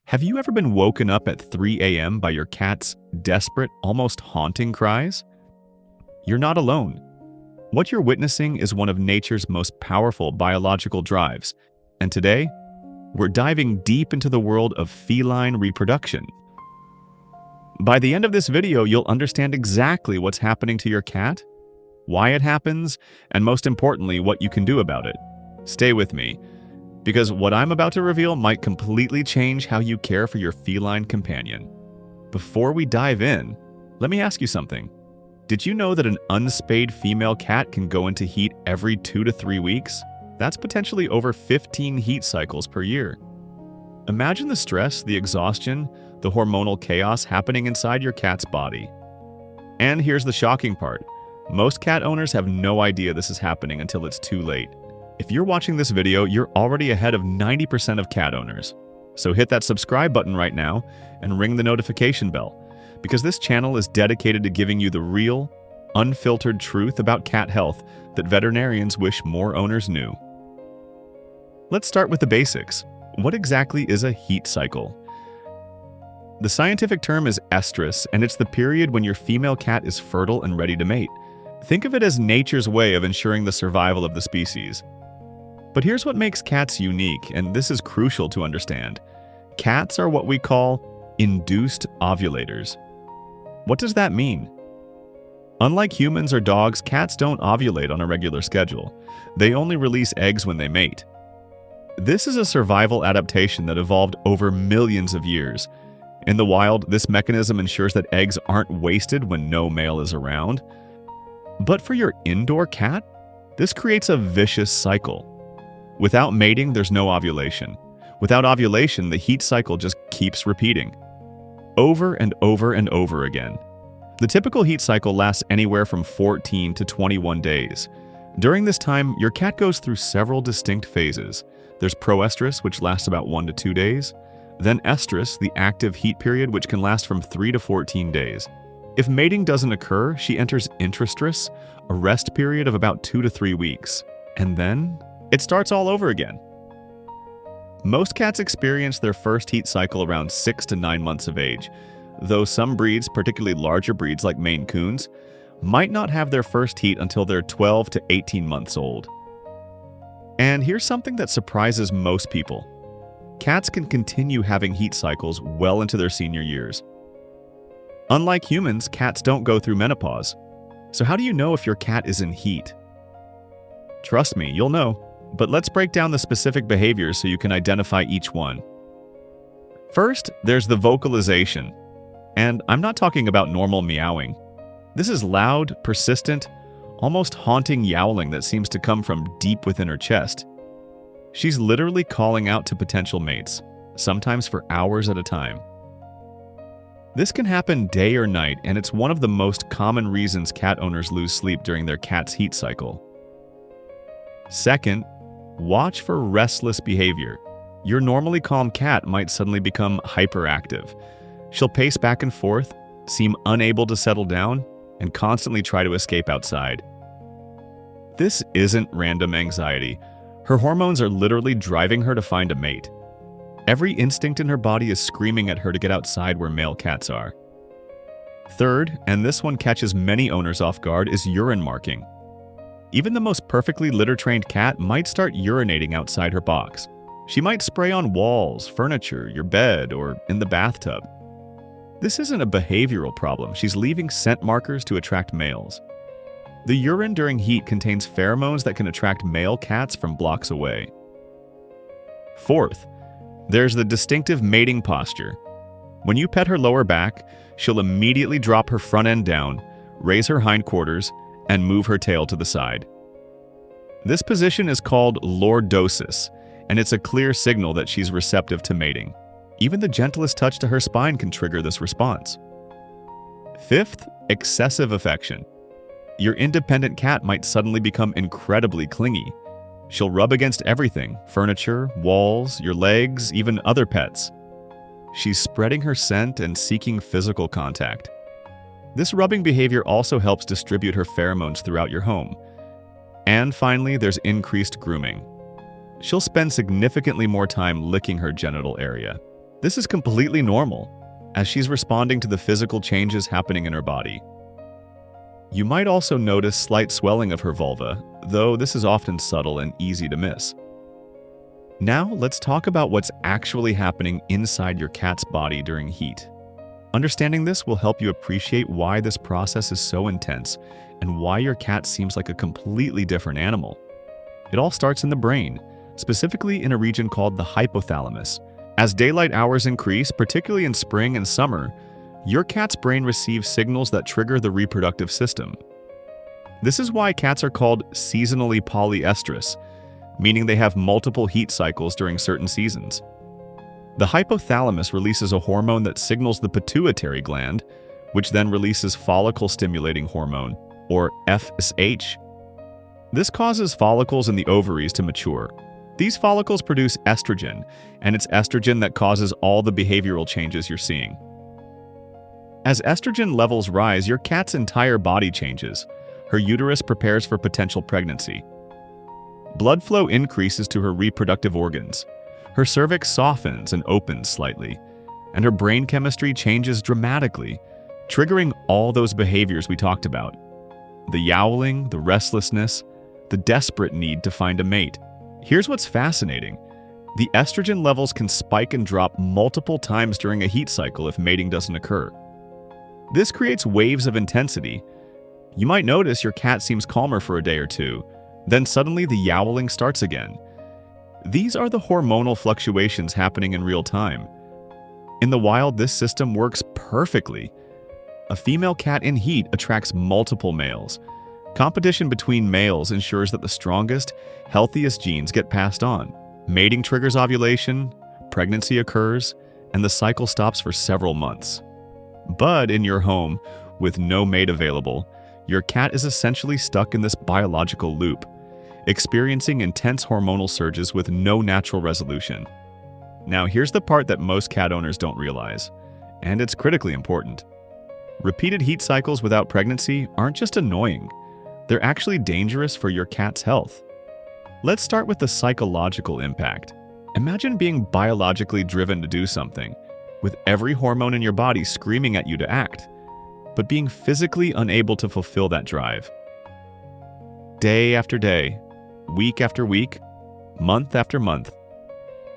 Have you ever been woken up at 3 a.m. by your cat's desperate, almost haunting cries? You're not alone. What you're witnessing is one of nature's most powerful biological drives, and today, we're diving deep into the world of feline reproduction. By the end of this video, you'll understand exactly what's happening to your cat, why it happens, and most importantly, what you can do about it. Stay with me, because what I'm about to reveal might completely change how you care for your feline companion. Before we dive in, let me ask you something. Did you know that an unspayed female cat can go into heat every 2 to 3 weeks? That's potentially over 15 heat cycles per year. Imagine the stress, the exhaustion, the hormonal chaos happening inside your cat's body. And here's the shocking part. Most cat owners have no idea this is happening until it's too late. If you're watching this video, you're already ahead of 90% of cat owners. So hit that subscribe button right now and ring the notification bell, because this channel is dedicated to giving you the real, unfiltered truth about cat health that veterinarians wish more owners knew. Let's start with the basics. What exactly is a heat cycle? The scientific term is estrus, and it's the period when your female cat is fertile and ready to mate. Think of it as nature's way of ensuring the survival of the species. But here's what makes cats unique, and this is crucial to understand. Cats are what we call induced ovulators. What does that mean? Unlike humans or dogs, cats don't ovulate on a regular schedule. They only release eggs when they mate. This is a survival adaptation that evolved over millions of years. In the wild, this mechanism ensures that eggs aren't wasted when no male is around. But for your indoor cat, this creates a vicious cycle. Without mating, there's no ovulation. Without ovulation, the heat cycle just keeps repeating. Over and over and over again. The typical heat cycle lasts anywhere from 14 to 21 days. During this time, your cat goes through several distinct phases. There's proestrus, which lasts about 1 to 2 days. Then estrus, the active heat period, which can last from 3 to 14 days. If mating doesn't occur, she enters intrastrus, a rest period of about 2 to 3 weeks. And then it starts all over again. Most cats experience their first heat cycle around 6 to 9 months of age, though some breeds, particularly larger breeds like Maine Coons, might not have their first heat until they're 12 to 18 months old. And here's something that surprises most people. Cats can continue having heat cycles well into their senior years. Unlike humans, cats don't go through menopause. So how do you know if your cat is in heat? Trust me, you'll know. But let's break down the specific behaviors so you can identify each one. First, there's the vocalization. And I'm not talking about normal meowing. This is loud, persistent, almost haunting yowling that seems to come from deep within her chest. She's literally calling out to potential mates, sometimes for hours at a time. This can happen day or night, and it's one of the most common reasons cat owners lose sleep during their cat's heat cycle. Second, watch for restless behavior. Your normally calm cat might suddenly become hyperactive. She'll pace back and forth, seem unable to settle down, and constantly try to escape outside. This isn't random anxiety. Her hormones are literally driving her to find a mate. Every instinct in her body is screaming at her to get outside where male cats are. Third, and this one catches many owners off guard, is urine marking. Even the most perfectly litter-trained cat might start urinating outside her box. She might spray on walls, furniture, your bed, or in the bathtub. This isn't a behavioral problem. She's leaving scent markers to attract males. The urine during heat contains pheromones that can attract male cats from blocks away. Fourth, there's the distinctive mating posture. When you pet her lower back, she'll immediately drop her front end down, raise her hindquarters, and move her tail to the side. This position is called lordosis, and it's a clear signal that she's receptive to mating. Even the gentlest touch to her spine can trigger this response. Fifth, excessive affection. Your independent cat might suddenly become incredibly clingy. She'll rub against everything: furniture, walls, your legs, even other pets. She's spreading her scent and seeking physical contact. This rubbing behavior also helps distribute her pheromones throughout your home. And finally, there's increased grooming. She'll spend significantly more time licking her genital area. This is completely normal, as she's responding to the physical changes happening in her body. You might also notice slight swelling of her vulva, though this is often subtle and easy to miss. Now, let's talk about what's actually happening inside your cat's body during heat. Understanding this will help you appreciate why this process is so intense and why your cat seems like a completely different animal. It all starts in the brain, specifically in a region called the hypothalamus. As daylight hours increase, particularly in spring and summer, your cat's brain receives signals that trigger the reproductive system. This is why cats are called seasonally polyestrous, meaning they have multiple heat cycles during certain seasons. The hypothalamus releases a hormone that signals the pituitary gland, which then releases follicle-stimulating hormone, or FSH. This causes follicles in the ovaries to mature. These follicles produce estrogen, and it's estrogen that causes all the behavioral changes you're seeing. As estrogen levels rise, your cat's entire body changes. Her uterus prepares for potential pregnancy. Blood flow increases to her reproductive organs. Her cervix softens and opens slightly, and her brain chemistry changes dramatically, triggering all those behaviors we talked about. The yowling, the restlessness, the desperate need to find a mate. Here's what's fascinating. The estrogen levels can spike and drop multiple times during a heat cycle if mating doesn't occur. This creates waves of intensity. You might notice your cat seems calmer for a day or two, then suddenly the yowling starts again. These are the hormonal fluctuations happening in real time. In the wild, this system works perfectly. A female cat in heat attracts multiple males. Competition between males ensures that the strongest, healthiest genes get passed on. Mating triggers ovulation, pregnancy occurs, and the cycle stops for several months. But in your home, with no mate available, your cat is essentially stuck in this biological loop, experiencing intense hormonal surges with no natural resolution. Now, here's the part that most cat owners don't realize, and it's critically important. Repeated heat cycles without pregnancy aren't just annoying, they're actually dangerous for your cat's health. Let's start with the psychological impact. Imagine being biologically driven to do something, with every hormone in your body screaming at you to act, but being physically unable to fulfill that drive. Day after day, week after week, month after month.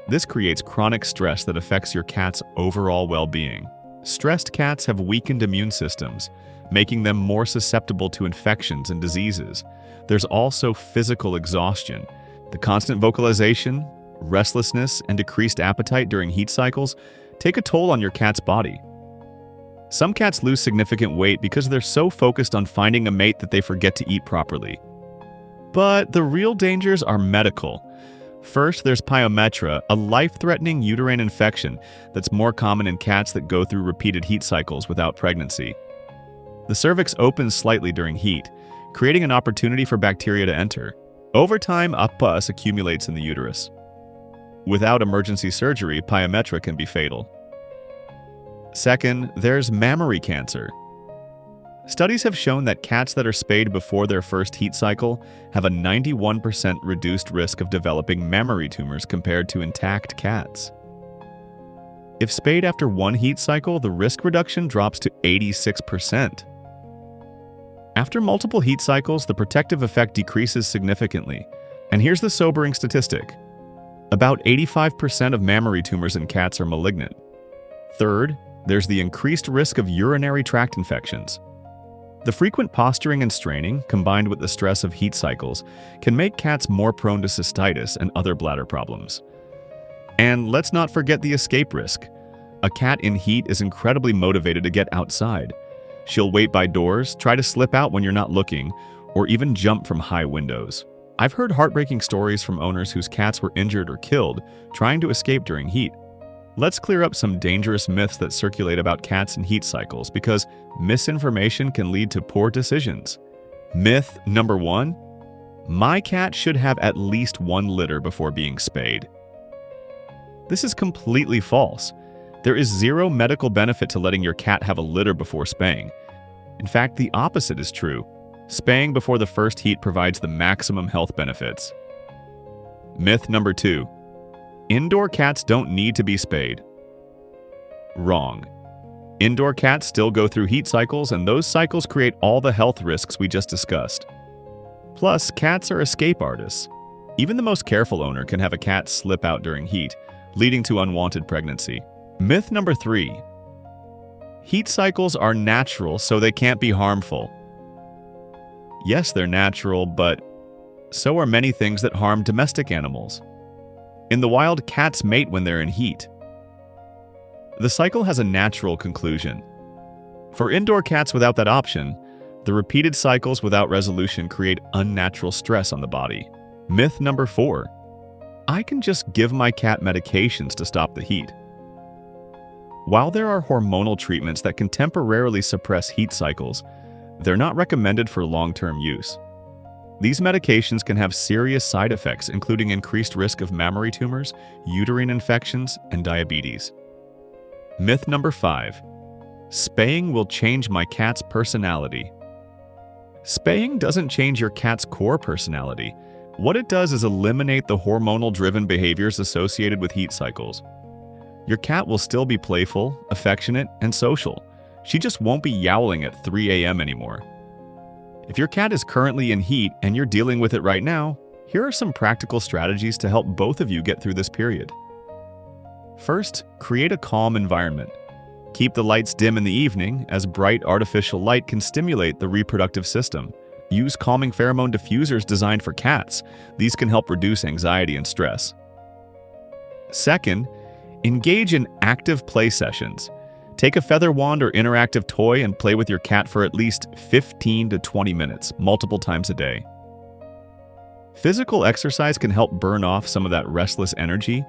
This creates chronic stress that affects your cat's overall well-being. Stressed cats have weakened immune systems, making them more susceptible to infections and diseases. There's also physical exhaustion. The constant vocalization, restlessness, and decreased appetite during heat cycles take a toll on your cat's body. Some cats lose significant weight because they're so focused on finding a mate that they forget to eat properly. But the real dangers are medical. First, there's pyometra, a life-threatening uterine infection that's more common in cats that go through repeated heat cycles without pregnancy. The cervix opens slightly during heat, creating an opportunity for bacteria to enter. Over time, pus accumulates in the uterus. Without emergency surgery, pyometra can be fatal. Second, there's mammary cancer. Studies have shown that cats that are spayed before their first heat cycle have a 91% reduced risk of developing mammary tumors compared to intact cats. If spayed after one heat cycle, the risk reduction drops to 86%. After multiple heat cycles, the protective effect decreases significantly. And here's the sobering statistic. About 85% of mammary tumors in cats are malignant. Third, there's the increased risk of urinary tract infections. The frequent posturing and straining, combined with the stress of heat cycles, can make cats more prone to cystitis and other bladder problems. And let's not forget the escape risk. A cat in heat is incredibly motivated to get outside. She'll wait by doors, try to slip out when you're not looking, or even jump from high windows. I've heard heartbreaking stories from owners whose cats were injured or killed trying to escape during heat. Let's clear up some dangerous myths that circulate about cats and heat cycles, because misinformation can lead to poor decisions. Myth number 1: my cat should have at least one litter before being spayed. This is completely false. There is zero medical benefit to letting your cat have a litter before spaying. In fact, the opposite is true. Spaying before the first heat provides the maximum health benefits. Myth number 2: indoor cats don't need to be spayed. Wrong. Indoor cats still go through heat cycles, and those cycles create all the health risks we just discussed. Plus, cats are escape artists. Even the most careful owner can have a cat slip out during heat, leading to unwanted pregnancy. Myth number 3. Heat cycles are natural, so they can't be harmful. Yes, they're natural, but so are many things that harm domestic animals. In the wild, cats mate when they're in heat. The cycle has a natural conclusion. For indoor cats without that option, the repeated cycles without resolution create unnatural stress on the body. Myth number 4. I can just give my cat medications to stop the heat. While there are hormonal treatments that can temporarily suppress heat cycles, they're not recommended for long-term use. These medications can have serious side effects, including increased risk of mammary tumors, uterine infections, and diabetes. Myth number 5. Spaying will change my cat's personality. Spaying doesn't change your cat's core personality. What it does is eliminate the hormonal-driven behaviors associated with heat cycles. Your cat will still be playful, affectionate, and social. She just won't be yowling at 3 a.m. anymore. If your cat is currently in heat and you're dealing with it right now, here are some practical strategies to help both of you get through this period. First, create a calm environment. Keep the lights dim in the evening, as bright artificial light can stimulate the reproductive system. Use calming pheromone diffusers designed for cats. These can help reduce anxiety and stress. Second, engage in active play sessions. Take a feather wand or interactive toy and play with your cat for at least 15 to 20 minutes, multiple times a day. Physical exercise can help burn off some of that restless energy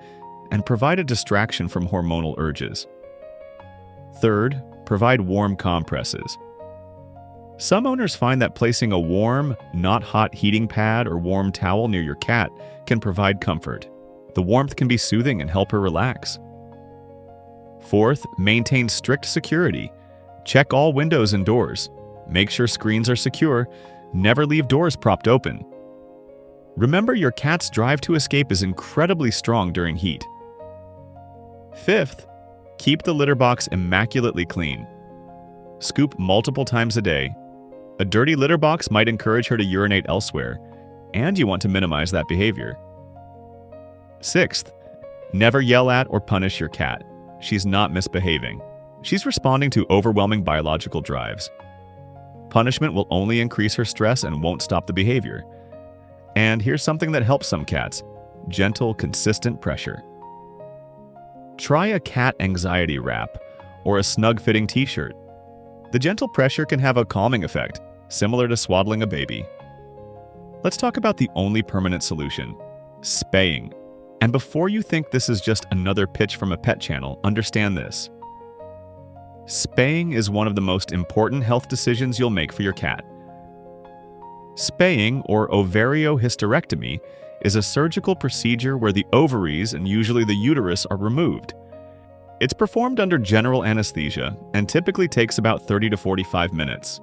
and provide a distraction from hormonal urges. Third, provide warm compresses. Some owners find that placing a warm, not hot heating pad or warm towel near your cat can provide comfort. The warmth can be soothing and help her relax. Fourth, maintain strict security. Check all windows and doors. Make sure screens are secure. Never leave doors propped open. Remember, your cat's drive to escape is incredibly strong during heat. Fifth, keep the litter box immaculately clean. Scoop multiple times a day. A dirty litter box might encourage her to urinate elsewhere, and you want to minimize that behavior. Sixth, never yell at or punish your cat. She's not misbehaving. She's responding to overwhelming biological drives. Punishment will only increase her stress and won't stop the behavior. And here's something that helps some cats: gentle, consistent pressure. Try a cat anxiety wrap or a snug-fitting t-shirt. The gentle pressure can have a calming effect, similar to swaddling a baby. Let's talk about the only permanent solution: spaying. And before you think this is just another pitch from a pet channel, understand this. Spaying is one of the most important health decisions you'll make for your cat. Spaying, or ovariohysterectomy, is a surgical procedure where the ovaries and usually the uterus are removed. It's performed under general anesthesia and typically takes about 30 to 45 minutes.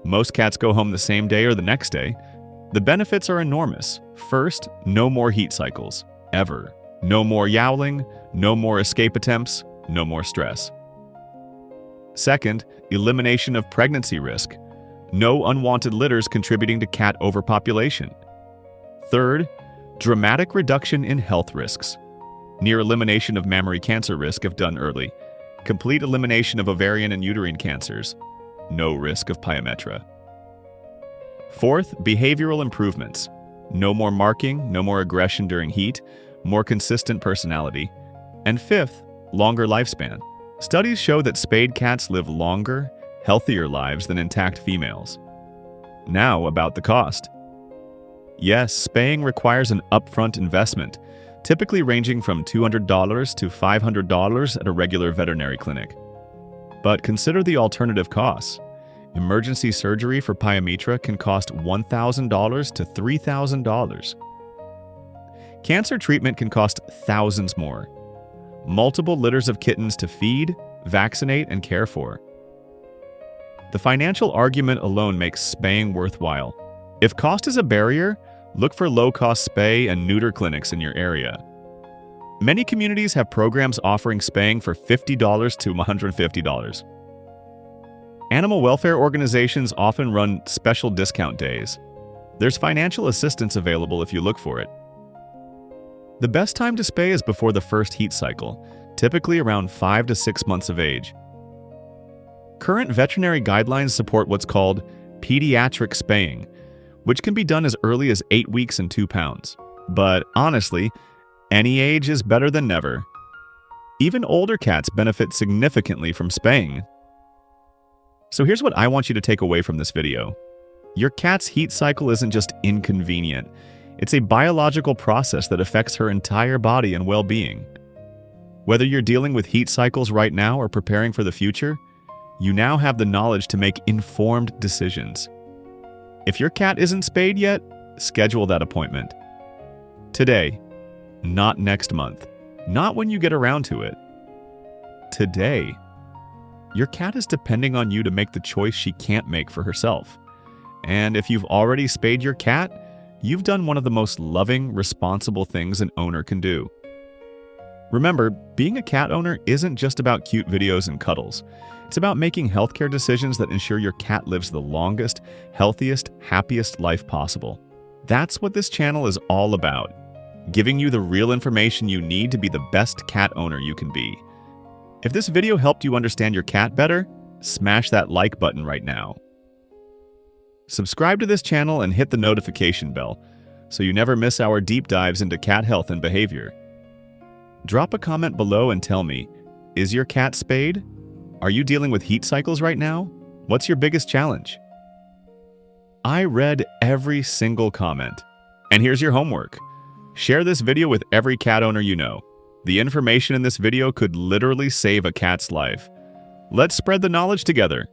Most cats go home the same day or the next day. The benefits are enormous. First, no more heat cycles, ever. No more yowling, no more escape attempts, no more stress. Second, elimination of pregnancy risk. No unwanted litters contributing to cat overpopulation. Third, dramatic reduction in health risks. Near elimination of mammary cancer risk if done early. Complete elimination of ovarian and uterine cancers. No risk of pyometra. Fourth, behavioral improvements. No more marking, no more aggression during heat, more consistent personality. And fifth, longer lifespan. Studies show that spayed cats live longer, healthier lives than intact females. Now about the cost. Yes, spaying requires an upfront investment, typically ranging from $200 to $500 at a regular veterinary clinic. But consider the alternative costs. Emergency surgery for pyometra can cost $1,000 to $3,000. Cancer treatment can cost thousands more. Multiple litters of kittens to feed, vaccinate, and care for. The financial argument alone makes spaying worthwhile. If cost is a barrier, look for low-cost spay and neuter clinics in your area. Many communities have programs offering spaying for $50 to $150. Animal welfare organizations often run special discount days. There's financial assistance available if you look for it. The best time to spay is before the first heat cycle, typically around 5 to 6 months of age. Current veterinary guidelines support what's called pediatric spaying, which can be done as early as 8 weeks and 2 pounds. But honestly, any age is better than never. Even older cats benefit significantly from spaying. So here's what I want you to take away from this video. Your cat's heat cycle isn't just inconvenient. It's a biological process that affects her entire body and well-being. Whether you're dealing with heat cycles right now or preparing for the future, you now have the knowledge to make informed decisions. If your cat isn't spayed yet, schedule that appointment. Today, not next month, not when you get around to it. Today. Your cat is depending on you to make the choice she can't make for herself. And if you've already spayed your cat, you've done one of the most loving, responsible things an owner can do. Remember, being a cat owner isn't just about cute videos and cuddles. It's about making healthcare decisions that ensure your cat lives the longest, healthiest, happiest life possible. That's what this channel is all about, giving you the real information you need to be the best cat owner you can be. If this video helped you understand your cat better, smash that like button right now. Subscribe to this channel and hit the notification bell so you never miss our deep dives into cat health and behavior. Drop a comment below and tell me, is your cat spayed? Are you dealing with heat cycles right now? What's your biggest challenge? I read every single comment. And here's your homework. Share this video with every cat owner you know. The information in this video could literally save a cat's life. Let's spread the knowledge together.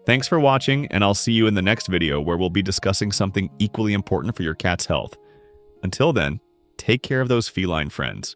Thanks for watching, and I'll see you in the next video where we'll be discussing something equally important for your cat's health. Until then, take care of those feline friends.